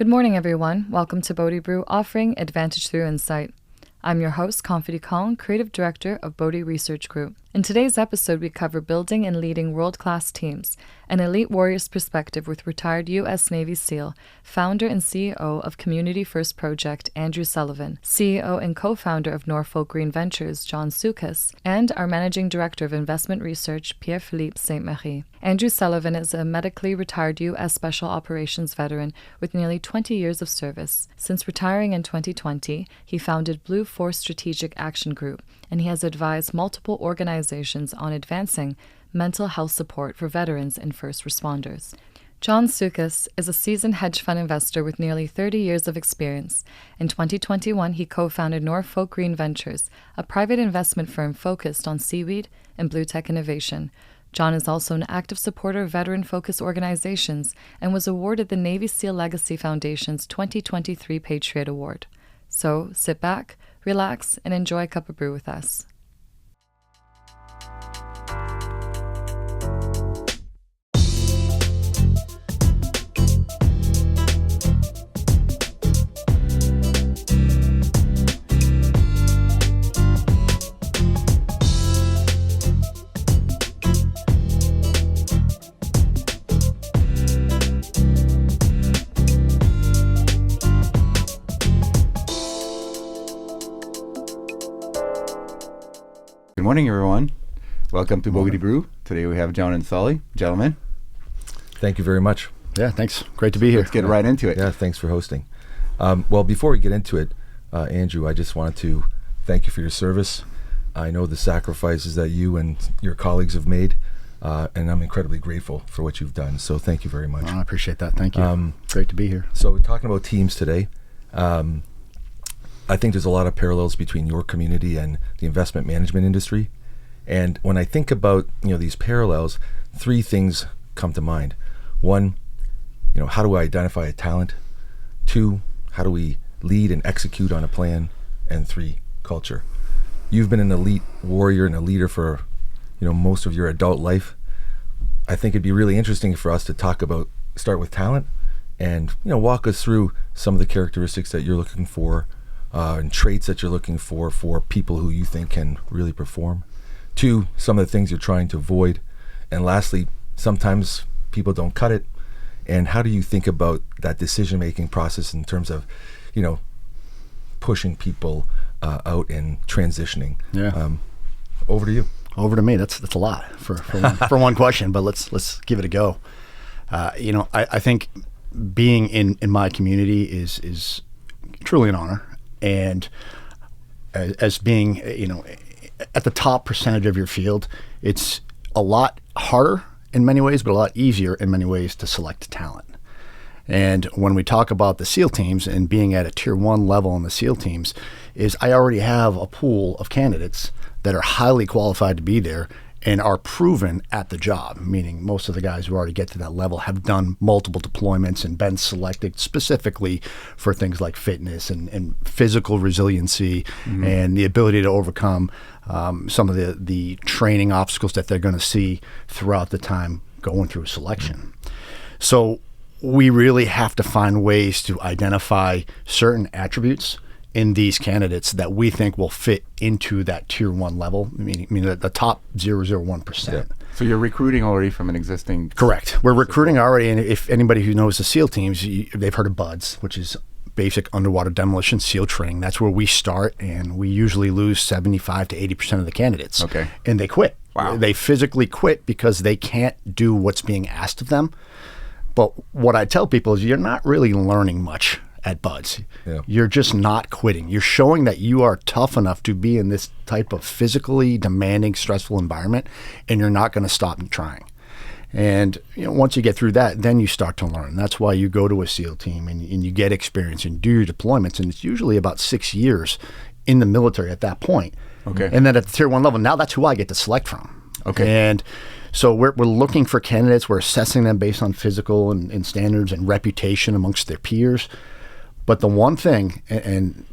Good morning, everyone. Welcome to BodhiBrew, offering advantage through insight. I'm your host, Confidie Collin, Creative Director of Bodhi Research Group. In today's episode, we cover building and leading world-class teams, an elite warrior's perspective with retired U.S. Navy SEAL, founder and CEO of Community First Project, Andrew Sullivan, CEO and co-founder of Norfolk Green Ventures, John Soukas, and our Managing Director of Investment Research, Pierre-Philippe Ste-Marie. Andrew Sullivan is a medically retired U.S. Special Operations veteran with nearly 20 years of service. Since retiring in 2020, he founded Blue Force Strategic Action Group, and he has advised multiple organizations on advancing mental health support for veterans and first responders. John Soukas is a seasoned hedge fund investor with nearly 30 years of experience. In 2021, he co-founded Norfolk Green Ventures, a private investment firm focused on seaweed and blue tech innovation. John is also an active supporter of veteran-focused organizations and was awarded the Navy SEAL Legacy Foundation's 2023 Patriot Award. So sit back, relax, and enjoy a cup of brew with us. Good morning, everyone. Welcome to BodhiBrew. Today we have John and Sully. Gentlemen. Thank you very much. Yeah, thanks. Great to be here. Let's get right into it. Yeah, thanks for hosting. Well, before we get into it, Andrew, I just wanted to thank you for your service. I know the sacrifices that you and your colleagues have made, and I'm incredibly grateful for what you've done. So thank you very much. I appreciate that. Thank you. Great to be here. So we're talking about teams today. I think there's a lot of parallels between your community and the investment management industry. And when I think about, these parallels, three things come to mind. One, how do I identify a talent? Two, how do we lead and execute on a plan? And three, culture. You've been an elite warrior and a leader for, most of your adult life. I think it'd be really interesting for us to start with talent and, walk us through some of the characteristics that you're looking for and traits that you're looking for people who you think can really perform. Two, some of the things you're trying to avoid. And lastly, sometimes people don't cut it. And how do you think about that decision-making process in terms of, pushing people out and transitioning? Yeah. Over to you. Over to me. That's a lot for one question, but let's give it a go. I think being in my community is truly an honor. And as being, at the top percentage of your field, it's a lot harder in many ways, but a lot easier in many ways to select talent. And when we talk about the SEAL teams and being at a tier 1 level in the SEAL teams, is I already have a pool of candidates that are highly qualified to be there and are proven at the job, meaning most of the guys who already get to that level have done multiple deployments and been selected specifically for things like fitness and physical resiliency and the ability to overcome some of the training obstacles that they're going to see throughout the time going through selection. So we really have to find ways to identify certain attributes in these candidates that we think will fit into that tier 1 level, meaning the top 0.001%. Yeah. So you're recruiting already from an existing... Correct. We're recruiting already, and if anybody who knows the SEAL teams, they've heard of BUDS, which is Basic Underwater Demolition SEAL Training. That's where we start, and we usually lose 75 to 80% of the candidates. Okay. And they quit. Wow. They physically quit because they can't do what's being asked of them. But what I tell people is you're not really learning much at BUDS. Yeah. You're just not quitting. You're showing that you are tough enough to be in this type of physically demanding, stressful environment, and you're not going to stop trying. And once you get through that, then you start to learn. That's why you go to a SEAL team and you get experience and do your deployments. And it's usually about 6 years in the military at that point. Okay. And then at the tier 1 level, now that's who I get to select from. Okay. And so we're looking for candidates. We're assessing them based on physical and standards and reputation amongst their peers. But the one thing, and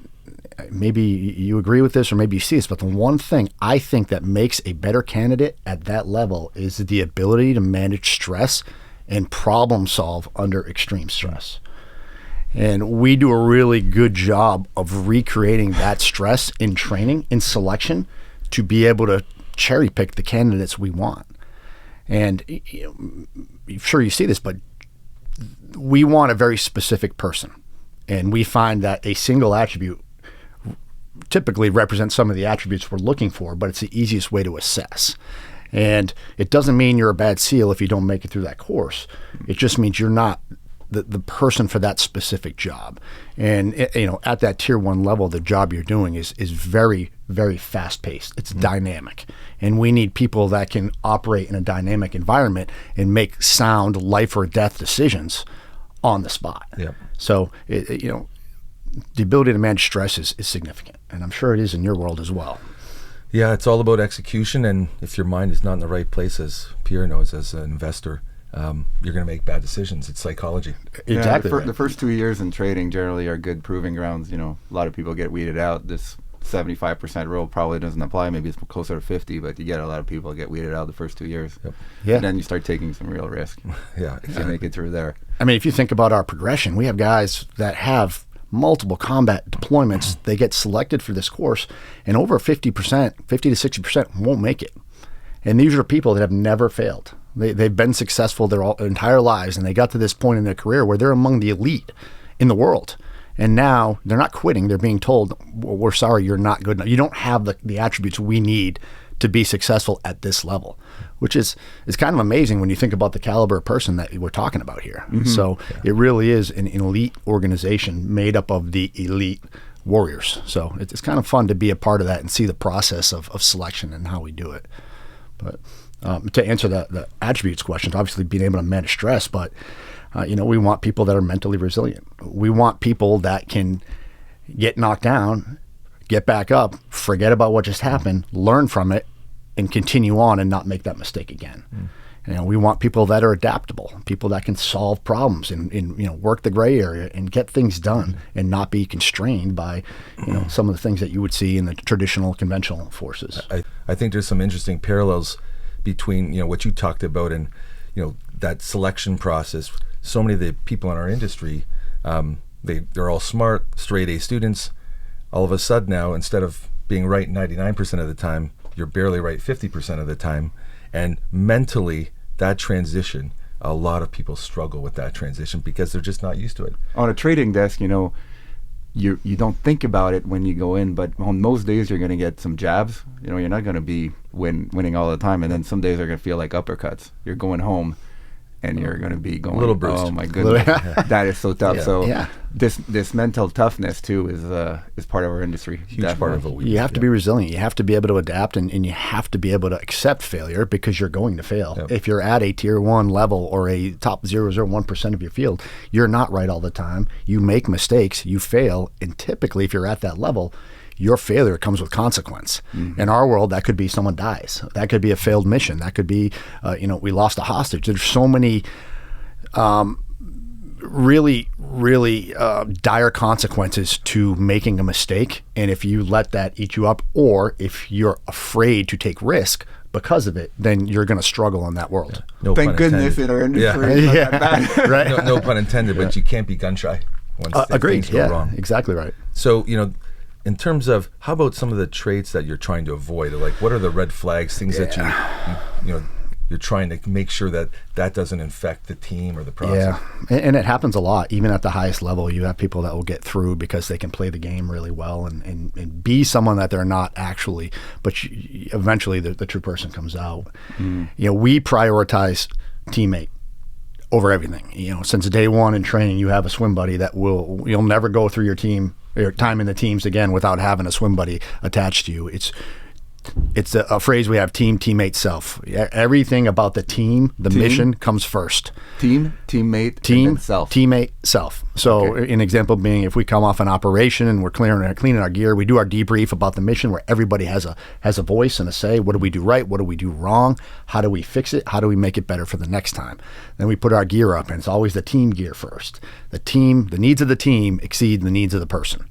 maybe you agree with this or maybe you see this, but the one thing I think that makes a better candidate at that level is the ability to manage stress and problem solve under extreme stress. And we do a really good job of recreating that stress in training, in selection, to be able to cherry pick the candidates we want. And sure you see this, but we want a very specific person. And we find that a single attribute typically represents some of the attributes we're looking for, but it's the easiest way to assess. And it doesn't mean you're a bad SEAL if you don't make it through that course. It just means you're not the person for that specific job. And at that tier 1 level, the job you're doing is very, very fast paced. It's dynamic. And we need people that can operate in a dynamic environment and make sound life or death decisions on the spot. Yep. So, the ability to manage stress is significant. And I'm sure it is in your world as well. Yeah, it's all about execution, and if your mind is not in the right place, as Pierre knows, as an investor, you're going to make bad decisions. It's psychology. Exactly. The first 2 years in trading generally are good proving grounds. A lot of people get weeded out. This 75% rule probably doesn't apply. Maybe it's closer to 50, but you get a lot of people get weeded out the first 2 years. Yep. Yeah. And then you start taking some real risk. Yeah, If you make it through there. I mean, if you think about our progression, we have guys that have multiple combat deployments. They get selected for this course, and over 50%, 50 to 60% won't make it. And these are people that have never failed. They've been successful their entire lives, and they got to this point in their career where they're among the elite in the world. And now they're not quitting. They're being told, well, we're sorry, you're not good enough. You don't have the attributes we need to be successful at this level, which is kind of amazing when you think about the caliber of person that we're talking about here. Mm-hmm. So it really is an elite organization made up of the elite warriors. So it's kind of fun to be a part of that and see the process of selection and how we do it. But to answer the attributes questions, obviously being able to manage stress, but we want people that are mentally resilient. We want people that can get knocked down, get back up, forget about what just happened, learn from it, and continue on and not make that mistake again. We want people that are adaptable, people that can solve problems and work the gray area and get things done and not be constrained by some of the things that you would see in the traditional conventional forces. I think there's some interesting parallels between what you talked about and that selection process. So many of the people in our industry, they're all smart, straight A students. All of a sudden now, instead of being right 99% of the time, you're barely right 50% of the time. And mentally, that transition, a lot of people struggle with that transition because they're just not used to it. On a trading desk, you don't think about it when you go in, but on most days you're going to get some jabs. You're not going to be winning all the time, and then some days are going to feel like uppercuts. You're going home, and you're going to be going, little bruised. Oh my goodness, that is so tough. Yeah. So this mental toughness too is part of our industry. Huge part of what we do. You have to be resilient. You have to be able to adapt, and you have to be able to accept failure because you're going to fail. Yep. If you're at a tier 1 level or a top 0.01% of your field, you're not right all the time. You make mistakes, you fail, and typically if you're at that level, your failure comes with consequence. Mm-hmm. In our world, that could be someone dies. That could be a failed mission. That could be, we lost a hostage. There's so many really, really dire consequences to making a mistake. And if you let that eat you up, or if you're afraid to take risk because of it, then you're going to struggle in that world. Yeah. No Thank pun goodness intended. in our industry. Yeah. That bad. Right? No pun intended, but you can't be gun shy once Agreed. things go wrong. Exactly right. So, in terms of, how about some of the traits that you're trying to avoid? Like, what are the red flags, things that you're trying to make sure that doesn't infect the team or the process? Yeah, and it happens a lot. Even at the highest level, you have people that will get through because they can play the game really well and be someone that they're not actually, but eventually the true person comes out. We prioritize teammate over everything. Since day one in training, you have a swim buddy that you'll never go through your time in the teams again without having a swim buddy attached to you. It's a phrase we have: team, teammate, self. Everything about the team, mission comes first. Teammate, team, and then self. Teammate, self. So an example being, if we come off an operation and we're cleaning our gear, we do our debrief about the mission where everybody has a voice and a say. What do we do right? What do we do wrong? How do we fix it? How do we make it better for the next time? Then we put our gear up, and it's always the team gear first. The needs of the team exceed the needs of the person.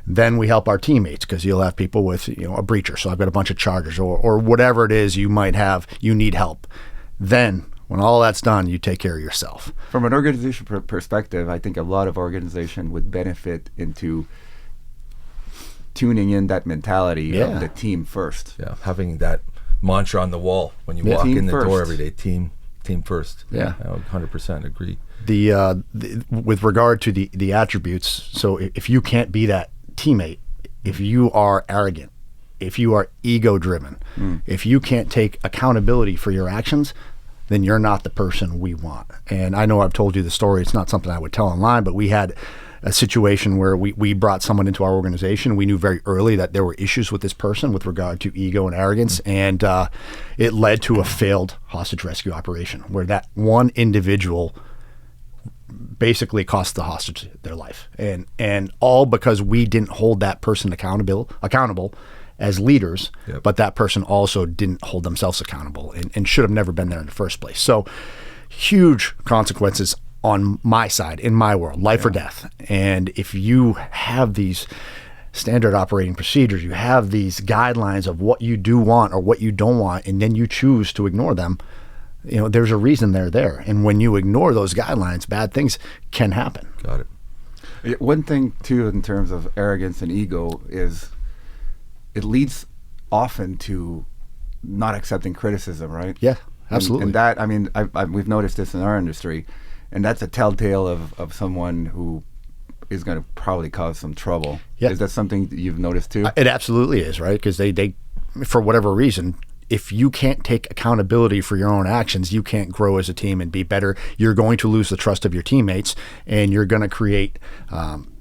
Then we help our teammates, because you'll have people with a breacher. So I've got a bunch of chargers or whatever it is you might have, you need help. Then When all that's done, you take care of yourself. From an organization perspective, I think a lot of organization would benefit into tuning in that mentality of the team first. Yeah, having that mantra on the wall when you walk in the door every day, team first. Yeah. I would 100% agree. The with regard to the attributes, so if you can't be that teammate, if you are arrogant, if you are ego-driven, if you can't take accountability for your actions, then you're not the person we want. And I know I've told you the story. It's not something I would tell online, but we had a situation where we brought someone into our organization. We knew very early that there were issues with this person with regard to ego and arrogance, and it led to a failed hostage rescue operation where that one individual basically cost the hostage their life, and all because we didn't hold that person accountable as leaders. Yep. But that person also didn't hold themselves accountable and should have never been there in the first place. So huge consequences on my side, in my world, life or death. And if you have these standard operating procedures, you have these guidelines of what you do want or what you don't want, and then you choose to ignore them, there's a reason they're there. And when you ignore those guidelines, bad things can happen. Got it. One thing too, in terms of arrogance and ego, is it leads often to not accepting criticism, right? Yeah, absolutely. And that, I mean, we've noticed this in our industry, and that's a telltale of someone who is going to probably cause some trouble. Yeah. Is that something that you've noticed too? It absolutely is, right? Because they, for whatever reason, if you can't take accountability for your own actions, you can't grow as a team and be better. You're going to lose the trust of your teammates, and you're going to create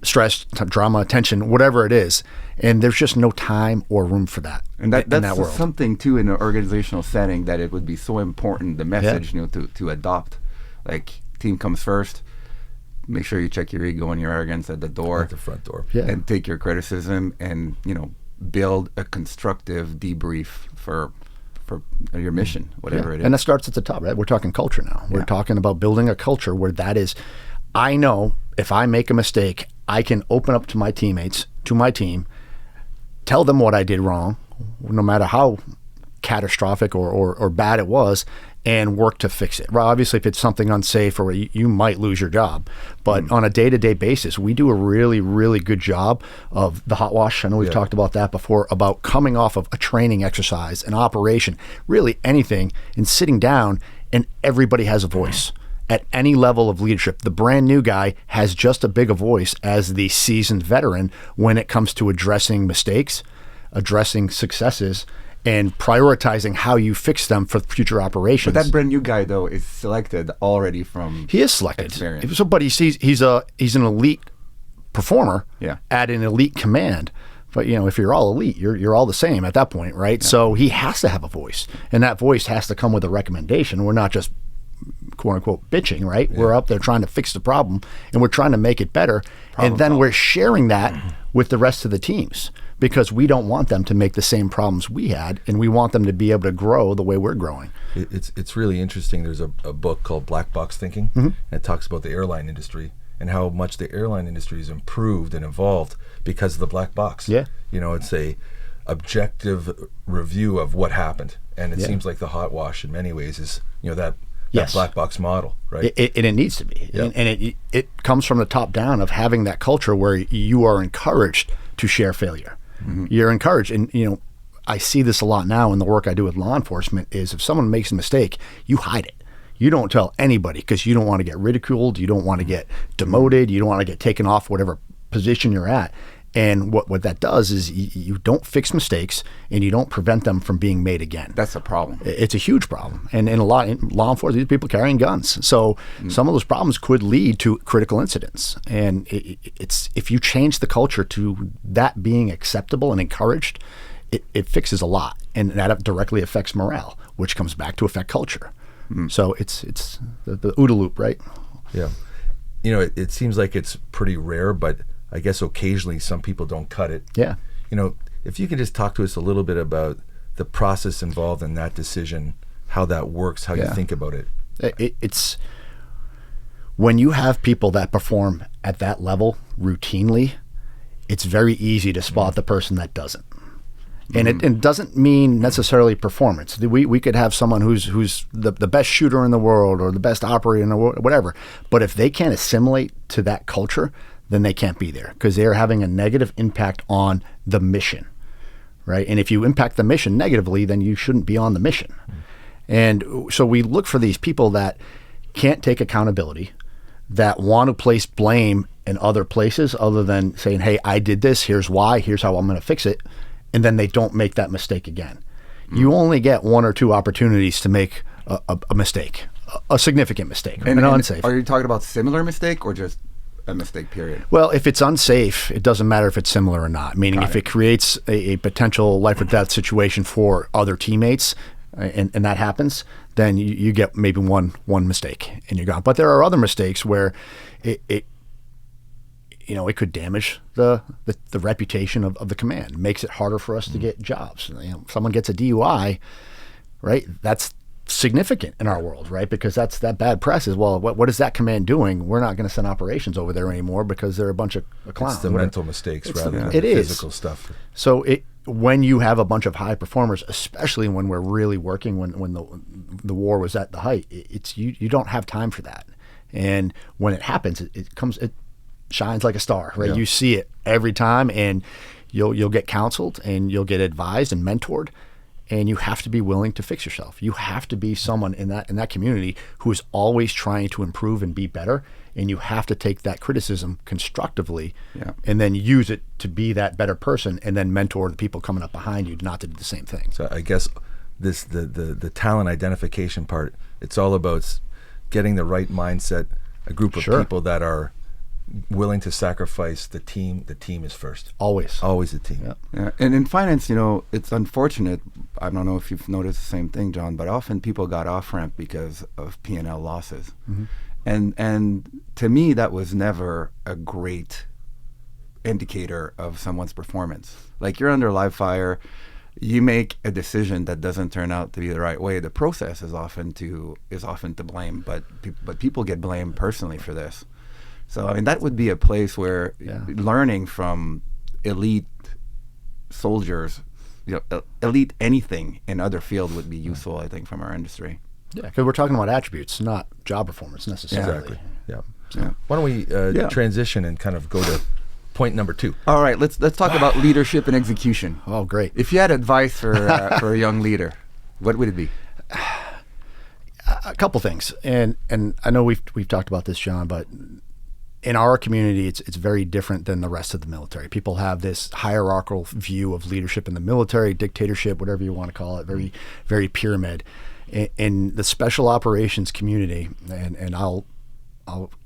stress, drama, tension, whatever it is. And there's just no time or room for that. And that's in that world. something too in an organizational setting that it would be so important, the message, to adopt. Like, team comes first. Make sure you check your ego and your arrogance at the door. At the front door. Yeah. And take your criticism and, build a constructive debrief for your mission, whatever it is. And that starts at the top, right? We're talking culture now. We're talking about building a culture where that is, I know if I make a mistake, I can open up to my teammates, to my team, tell them what I did wrong, no matter how catastrophic or bad it was, and work to fix it. Well, obviously, if it's something unsafe or you might lose your job, but on a day-to-day basis, we do a really, really good job of the hot wash. I know we've talked about that before, about coming off of a training exercise, an operation, really anything, and sitting down, and everybody has a voice. At any level of leadership, the brand new guy has just as big a voice as the seasoned veteran when it comes to addressing mistakes, addressing successes, and prioritizing how you fix them for future operations. But that brand new guy, though, is selected already from He is selected. experience. So, but he's an elite performer at an elite command. But if you're all elite, you're all the same at that point, right? Yeah. So he has to have a voice, and that voice has to come with a recommendation. We're not just quote unquote bitching, right? Yeah. We're up there trying to fix the problem, and we're trying to make it better. And then we're sharing that with the rest of the teams, because we don't want them to make the same problems we had, and we want them to be able to grow the way we're growing. It's really interesting. There's a book called Black Box Thinking, and it talks about the airline industry and how much the airline industry has improved and evolved because of the black box. Yeah. It's a objective review of what happened, and it seems like the hot wash in many ways is that black box model, right? It needs to be. Yep. And it comes from the top down of having that culture where you are encouraged to share failure. You're encouraged. And, I see this a lot now in the work I do with law enforcement is if someone makes a mistake, you hide it. You don't tell anybody because you don't want to get ridiculed. You don't want to get demoted. You don't want to get taken off whatever position you're at. And what that does is you don't fix mistakes and you don't prevent them from being made again. That's a problem. It's a huge problem. And in law enforcement, these people carrying guns. So some of those problems could lead to critical incidents. And it's if you change the culture to that being acceptable and encouraged, it fixes a lot. And that directly affects morale, which comes back to affect culture. So it's the OODA loop, right? Yeah. It seems like it's pretty rare, but I guess occasionally some people don't cut it. Yeah. If you could just talk to us a little bit about the process involved in that decision, how that works, how you think about it. It's when you have people that perform at that level routinely, it's very easy to spot the person that doesn't. And it doesn't mean necessarily performance. We could have someone who's the best shooter in the world or the best operator in the world, whatever. But if they can't assimilate to that culture, then they can't be there because they're having a negative impact on the mission, right? And if you impact the mission negatively, then you shouldn't be on the mission. And so we look for these people that can't take accountability, that want to place blame in other places other than saying, hey, I did this, here's why, here's how I'm going to fix it. And then they don't make that mistake again. You only get one or two opportunities to make a mistake, a significant mistake, And unsafe. Are you talking about similar mistake or just a mistake, period? Well, if it's unsafe, it doesn't matter if it's similar or not. Meaning if it creates a potential life or death situation for other teammates, and that happens, then you get maybe one mistake and you're gone. But there are other mistakes where it could damage the reputation of the command. It makes it harder for us to get jobs. If someone gets a DUI, right? That's significant in our world, right? Because that bad press is, well, what is that command doing? We're not going to send operations over there anymore because they're a bunch of clowns. It's the mental mistakes rather than the physical stuff. So when you have a bunch of high performers, especially when we're really working, when the war was at the height, you don't have time for that. And when it happens, it shines like a star, right? Yeah. You see it every time, and you'll get counseled and you'll get advised and mentored, and you have to be willing to fix yourself. You have to be someone in that community who is always trying to improve and be better, and you have to take that criticism constructively and then use it to be that better person and then mentor the people coming up behind you not to do the same thing. So I guess the talent identification part, it's all about getting the right mindset, a group of people that are willing to sacrifice the team. The team is first. Always the team. Yeah. And in finance, it's unfortunate. I don't know if you've noticed the same thing, John, but often people got off ramp because of P&L losses. And to me, that was never a great indicator of someone's performance. Like, you're under live fire, you make a decision that doesn't turn out to be the right way. The process is often to blame, but people get blamed personally for this. So, I mean, that would be a place where learning from elite soldiers, elite anything in other field would be useful, I think, from our industry. Yeah, because we're talking about attributes, not job performance necessarily. Exactly. Yeah. So why don't we transition and kind of go to point number 2? All right, let's talk about leadership and execution. Oh, great. If you had advice for a young leader, what would it be? A couple things, and I know we've talked about this, John, but in our community, it's very different than the rest of the military. People have this hierarchical view of leadership in the military, dictatorship, whatever you want to call it, very, very pyramid. In the special operations community, and I'll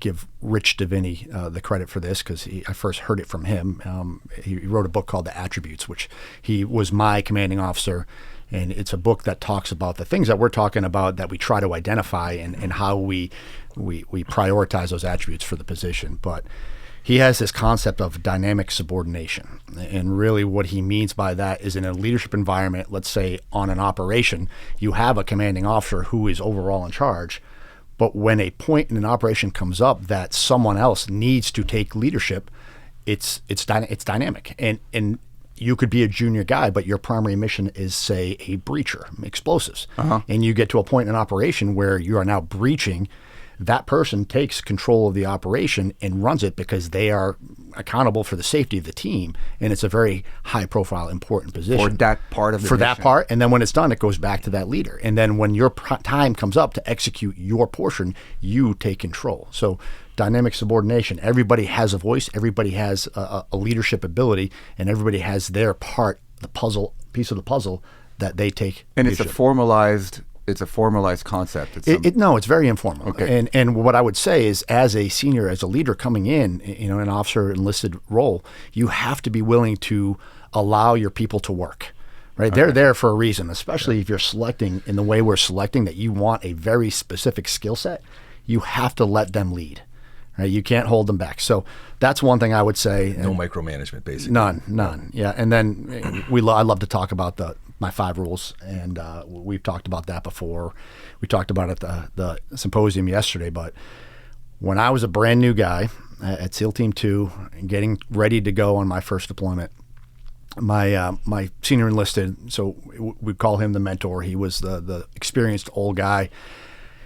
give Rich Davini the credit for this because I first heard it from him. He wrote a book called The Attributes, which he was my commanding officer. And it's a book that talks about the things that we're talking about that we try to identify and how we prioritize those attributes for the position. But he has this concept of dynamic subordination. And really what he means by that is in a leadership environment, let's say on an operation, you have a commanding officer who is overall in charge. But when a point in an operation comes up that someone else needs to take leadership, it's dynamic. And you could be a junior guy, but your primary mission is, say, a breacher, explosives. And you get to a point in an operation where you are now breaching. That person takes control of the operation and runs it because they are accountable for the safety of the team. And it's a very high profile, important position. For that part of the mission. that part. And then when it's done, it goes back to that leader. And then when your time comes up to execute your portion, you take control. So dynamic subordination, everybody has a voice, everybody has a leadership ability, and everybody has their part, piece of the puzzle that they take. And leadership. It's a formalized concept. No, it's very informal. Okay. And what I would say is, as a senior, as a leader coming in, an officer enlisted role, you have to be willing to allow your people to work. Right? Okay. They're there for a reason, especially if you're selecting in the way we're selecting that you want a very specific skill set. You have to let them lead. Right? You can't hold them back. So that's one thing I would say. No micromanagement, basically. None. Yeah. And then I love to talk about my 5 rules, and we've talked about that before. We talked about it at the symposium yesterday, but when I was a brand new guy at SEAL Team 2 and getting ready to go on my first deployment, my senior enlisted, so we'd call him the mentor. He was the experienced old guy.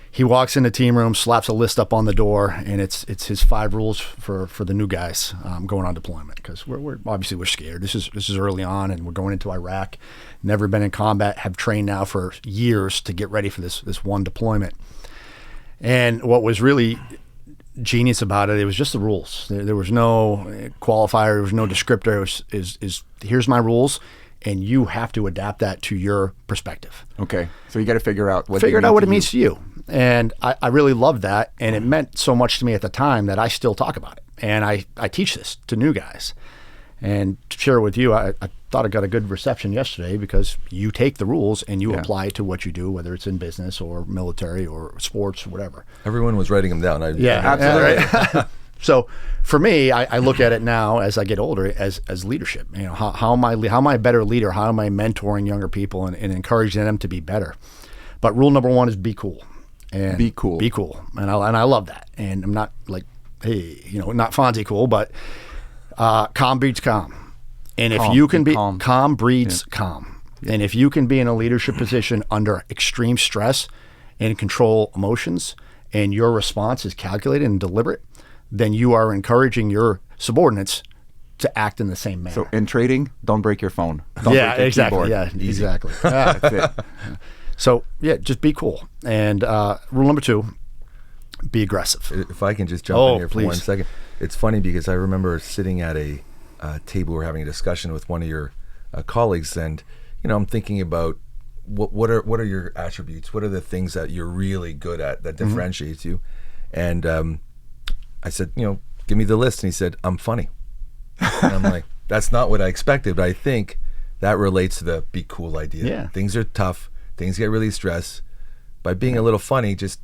He walks in the team room, slaps a list up on the door, and it's his 5 rules for the new guys going on deployment, because we're obviously we're scared. This is early on, and we're going into Iraq. Never been in combat, have trained now for years to get ready for this one deployment. And what was really genius about it was just the rules. There was no qualifier, there was no descriptor. It was here's my rules, and you have to adapt that to your perspective. Okay, so you got to figure out what it means to you. And I really loved that, and it meant so much to me at the time that I still talk about it. And I teach this to new guys. And to share it with you, I thought I got a good reception yesterday, because you take the rules and you apply it to what you do, whether it's in business or military or sports or whatever. Everyone was writing them down. Absolutely. Right? So for me, I look at it now as I get older as leadership. You know, how am I a better leader? How am I mentoring younger people and encouraging them to be better? But rule number 1 is be cool. And be cool. Be cool. And I love that. And I'm not like, hey, not Fonzie cool, but calm breeds calm. And if you can be calm breeds calm. Yeah. And if you can be in a leadership position under extreme stress and control emotions, and your response is calculated and deliberate, then you are encouraging your subordinates to act in the same manner. So in trading, don't break your phone. Don't break your exactly. keyboard. Yeah, exactly. That's it. So just be cool. And rule number 2, be aggressive. If I can just jump in here for please. 1 second. It's funny because I remember sitting at a table, we were having a discussion with one of your colleagues, and I'm thinking about what are your attributes? What are the things that you're really good at that differentiates you? And I said, give me the list. And he said, I'm funny. And I'm like, that's not what I expected, but I think that relates to the be cool idea. Yeah. Things are tough. Things get really stressed. By being a little funny, just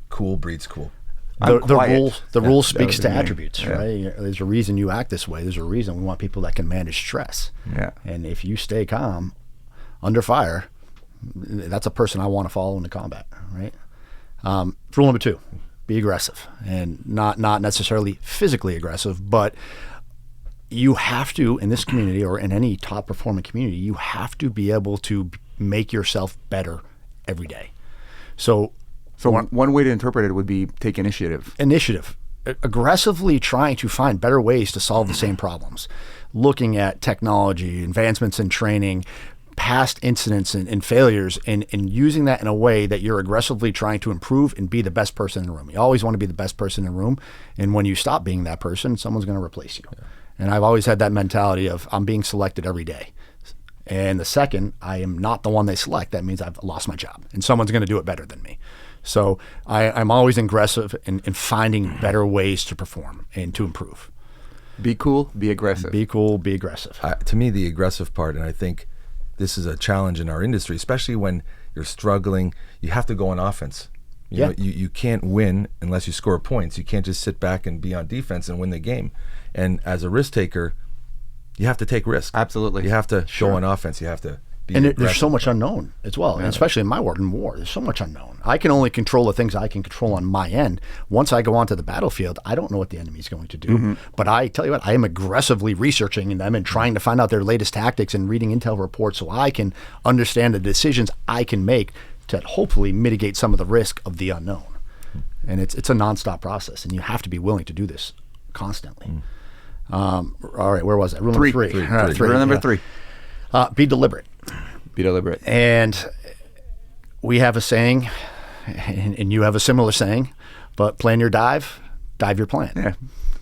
cool breeds cool. The rule speaks to attributes, right? There's a reason you act this way. There's a reason we want people that can manage stress. Yeah. And if you stay calm under fire, that's a person I want to follow into combat, right? Rule number 2, be aggressive, and not necessarily physically aggressive, but you have to, in this community or in any top performing community, you have to be able to make yourself better every day. So one way to interpret it would be take initiative. Aggressively trying to find better ways to solve the same problems. Looking at technology, advancements in training, past incidents and failures, and using that in a way that you're aggressively trying to improve and be the best person in the room. You always want to be the best person in the room. And when you stop being that person, someone's going to replace you. Yeah. And I've always had that mentality of I'm being selected every day. And the second I am not the one they select, that means I've lost my job and someone's going to do it better than me. So I'm always aggressive in finding better ways to perform and to improve. Be cool, be aggressive. Be cool, be aggressive. To me, the aggressive part, and I think this is a challenge in our industry, especially when you're struggling, you have to go on offense. You can't win unless you score points. You can't just sit back and be on defense and win the game. And as a risk taker, you have to take risks. Absolutely. You have to go on offense. You have to be and aggressive. There's so much unknown as well, and especially in my world in war, there's so much unknown. I can only control the things I can control on my end. Once I go onto the battlefield, I don't know what the enemy's going to do. But I tell you what, I am aggressively researching them and trying to find out their latest tactics and reading intel reports so I can understand the decisions I can make to hopefully mitigate some of the risk of the unknown. And it's a nonstop process, and you have to be willing to do this constantly. All right, where was I? Rule number 3. Rule number 3. Be deliberate. Be deliberate. And we have a saying, and you have a similar saying, but plan your dive your plan. Yeah.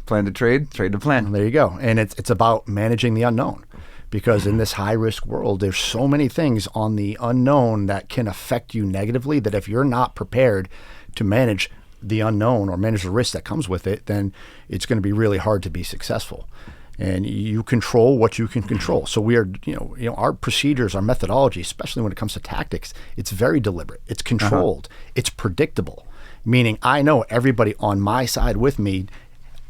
Plan to trade to plan. And there you go. And it's about managing the unknown. Because in this high-risk world, there's so many things on the unknown that can affect you negatively that if you're not prepared to manage the unknown or manage the risk that comes with it, then it's going to be really hard to be successful. And you control what you can control. So we are, our procedures, our methodology, especially when it comes to tactics, it's very deliberate. It's controlled. It's predictable. Meaning I know everybody on my side with me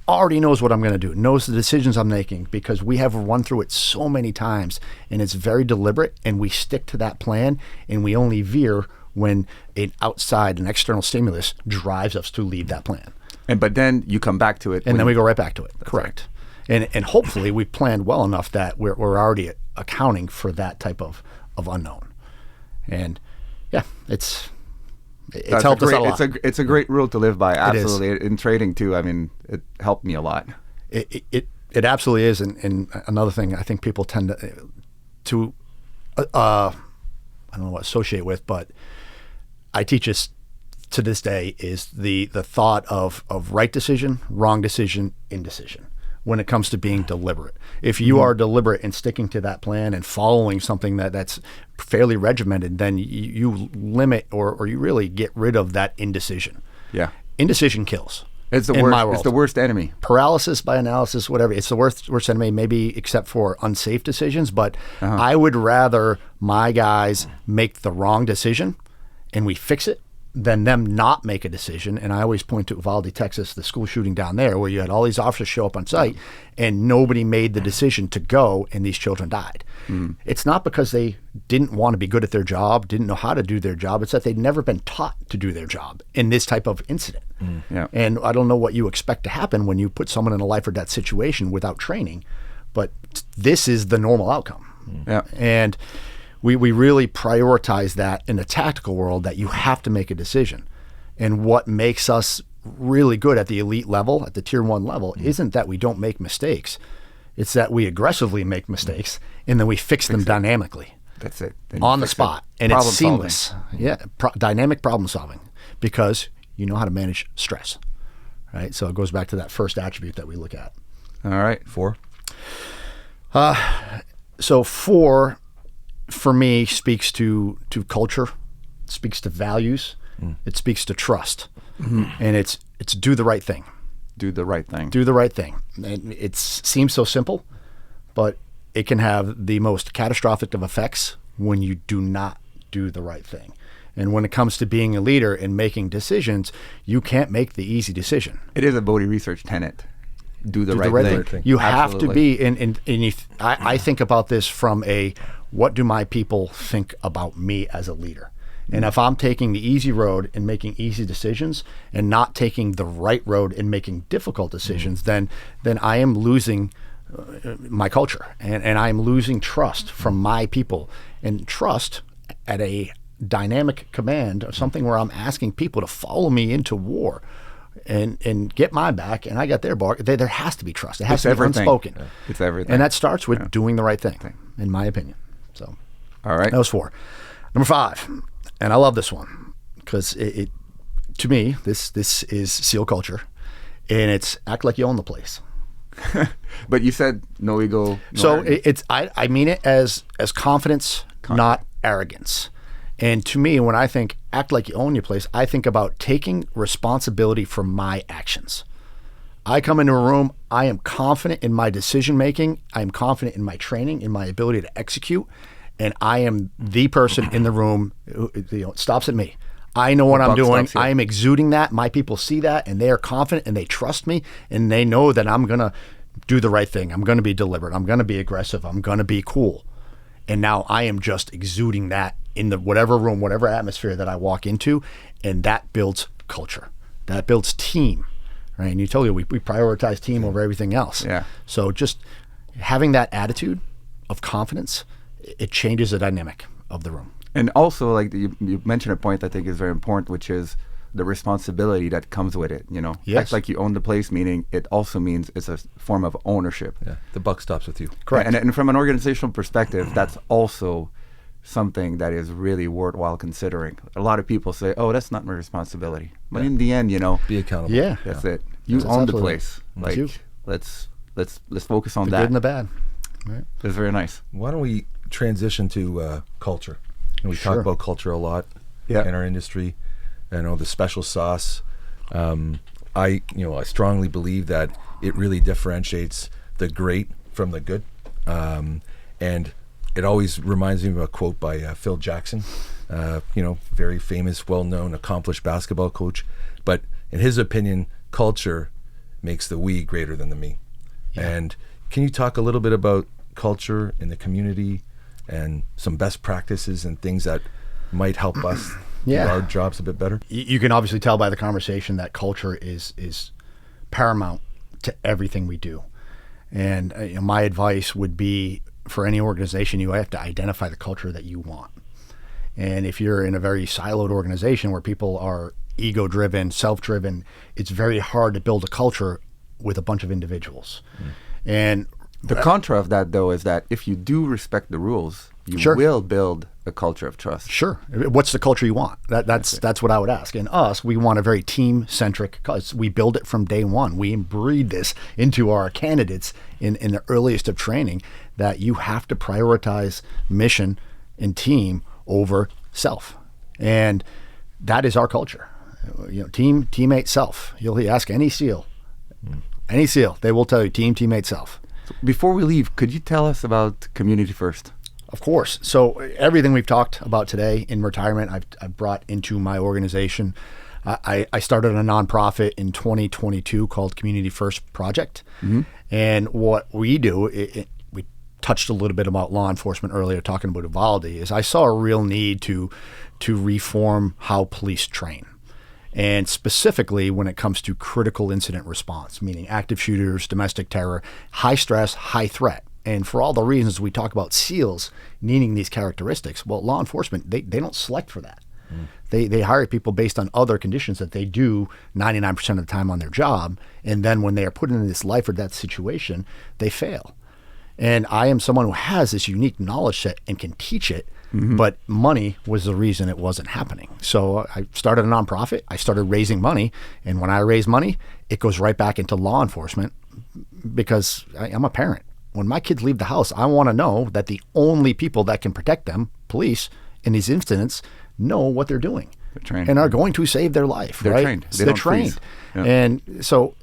already knows what I'm going to do, knows the decisions I'm making, because we have run through it so many times, and it's very deliberate, and we stick to that plan, and we only veer when an external stimulus drives us to leave that plan. But then you come back to it. And then we go right back to it. Correct. Right. And hopefully we've planned well enough that we're already accounting for that type of unknown. And yeah, it's helped us out a lot. It's a great rule to live by. Absolutely. In trading too. I mean, it helped me a lot. It absolutely is. And another thing I think people tend to I don't know what associate with, but I teach us to this day is the thought of right decision, wrong decision, indecision when it comes to being deliberate. If you are deliberate in sticking to that plan and following something that's fairly regimented, then you limit or you really get rid of that indecision. Yeah. Indecision kills. It's the in worst. my world. It's the worst enemy. Paralysis by analysis, whatever. It's the worst enemy, maybe except for unsafe decisions. But I would rather my guys make the wrong decision and we fix it than them not make a decision. And I always point to Uvalde, Texas, the school shooting down there, where you had all these officers show up on site and nobody made the decision to go, and these children died. It's not because they didn't want to be good at their job, didn't know how to do their job. It's that they'd never been taught to do their job in this type of incident. Yeah. And I don't know what you expect to happen when you put someone in a life or death situation without training, but this is the normal outcome. Yeah. And we really prioritize that in the tactical world, that you have to make a decision. And what makes us really good at the elite level, at the tier 1 level, isn't that we don't make mistakes. It's that we aggressively make mistakes and then we fix them dynamically. That's it. On the spot. And it's seamless. Yeah. Dynamic problem solving, because you know how to manage stress. Right. So it goes back to that first attribute that we look at. All right. 4. So 4 for me speaks to culture, speaks to values, it speaks to trust, and it's do the right thing. Do the right thing. Do the right thing. And it seems so simple, but it can have the most catastrophic of effects when you do not do the right thing. And when it comes to being a leader and making decisions, you can't make the easy decision. It is a Bodhi research tenet. Do the right thing. You have to Absolutely. be, and I think about this from what do my people think about me as a leader? And if I'm taking the easy road and making easy decisions and not taking the right road and making difficult decisions, then I am losing my culture, and I am losing trust from my people. And trust at a dynamic command, or something where I'm asking people to follow me into war and get my back, and I got their back. There has to be trust. It has to be unspoken. Yeah. It's everything. And that starts with doing the right thing, in my opinion. So, all right. That was 4. Number 5, and I love this one because it to me, this is SEAL culture, and it's act like you own the place. But you said no ego. No So arrogance. I mean it as confidence, not arrogance. And to me, when I think act like you own your place, I think about taking responsibility for my actions. I come into a room, I am confident in my decision making, I am confident in my training, in my ability to execute, and I am the person in the room who, it stops at me. I know what I'm doing. I am exuding that. My people see that, and they are confident, and they trust me, and they know that I'm going to do the right thing. I'm going to be deliberate. I'm going to be aggressive. I'm going to be cool. And now I am just exuding that in the whatever room, whatever atmosphere that I walk into, and that builds culture. That builds team, right? And you told you we prioritize team over everything else. Yeah. So just having that attitude of confidence, it changes the dynamic of the room. And also, like you mentioned a point I think is very important, which is the responsibility that comes with it. You know, Yes. Act like you own the place, meaning it also means it's a form of ownership. Yeah, the buck stops with you. Correct. And from an organizational perspective, that's also something that is really worthwhile considering. A lot of people say, "Oh, that's not my responsibility," but in the end, you know, Be accountable. Yeah. that's it. You That's own the absolutely- place. That's you. Like, let's focus on The that. good and the bad. Right. That's very nice. Why don't we transition to culture? And we Sure. talk about culture a lot in our industry. I know the special sauce. I strongly believe that it really differentiates the great from the good. And it always reminds me of a quote by Phil Jackson, very famous, well-known, accomplished basketball coach. But in his opinion, culture makes the we greater than the me. Yeah. And can you talk a little bit about culture in the community and some best practices and things that might help us do our jobs a bit better? You can obviously tell by the conversation that culture is paramount to everything we do. And my advice would be, for any organization, you have to identify the culture that you want. And if you're in a very siloed organization where people are ego-driven, self-driven, it's very hard to build a culture with a bunch of individuals. And the contra of that, though, is that if you do respect the rules, you will build a culture of trust. Sure. What's the culture you want? That's what I would ask. And us, we want a very team-centric, because we build it from day one. We breed this into our candidates in the earliest of training, that you have to prioritize mission and team over self. And that is our culture. Teammate, self. You'll ask any SEAL, they will tell you team, teammate, self. Before we leave, could you tell us about Community First? Of course. So everything we've talked about today in retirement, I've brought into my organization. I started a nonprofit in 2022 called Community First Project. And what we do, we touched a little bit about law enforcement earlier, talking about Uvalde, is I saw a real need to reform how police train. And specifically when it comes to critical incident response, meaning active shooters, domestic terror, high stress, high threat. And for all the reasons we talk about SEALs needing these characteristics, well, law enforcement, they don't select for that. They hire people based on other conditions that they do 99% of the time on their job. And then when they are put in this life or death situation, they fail. And I am someone who has this unique knowledge set and can teach it, but money was the reason it wasn't happening. So I started a nonprofit. I started raising money. And when I raise money, it goes right back into law enforcement, because I'm a parent. When my kids leave the house, I want to know that the only people that can protect them, police, in these incidents, know what they're doing. They're trained. And are going to save their life. They're right? trained. They're trained. Yeah. And so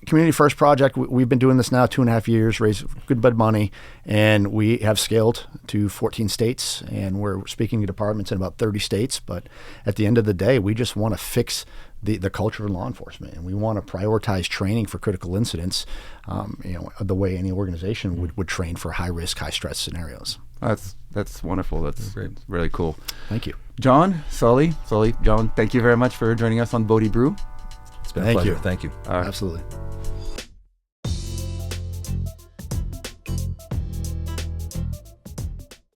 Community First Project, we've been doing this now 2.5 years, raised a good bit of money, and we have scaled to 14 states, and we're speaking to departments in about 30 states. But at the end of the day, we just want to fix the culture of law enforcement, and we want to prioritize training for critical incidents, the way any organization would train for high risk, high stress scenarios. That's wonderful. That's great. Really cool. Thank you. John, John, thank you very much for joining us on BodhiBrew. It's been a pleasure. Thank you. Absolutely.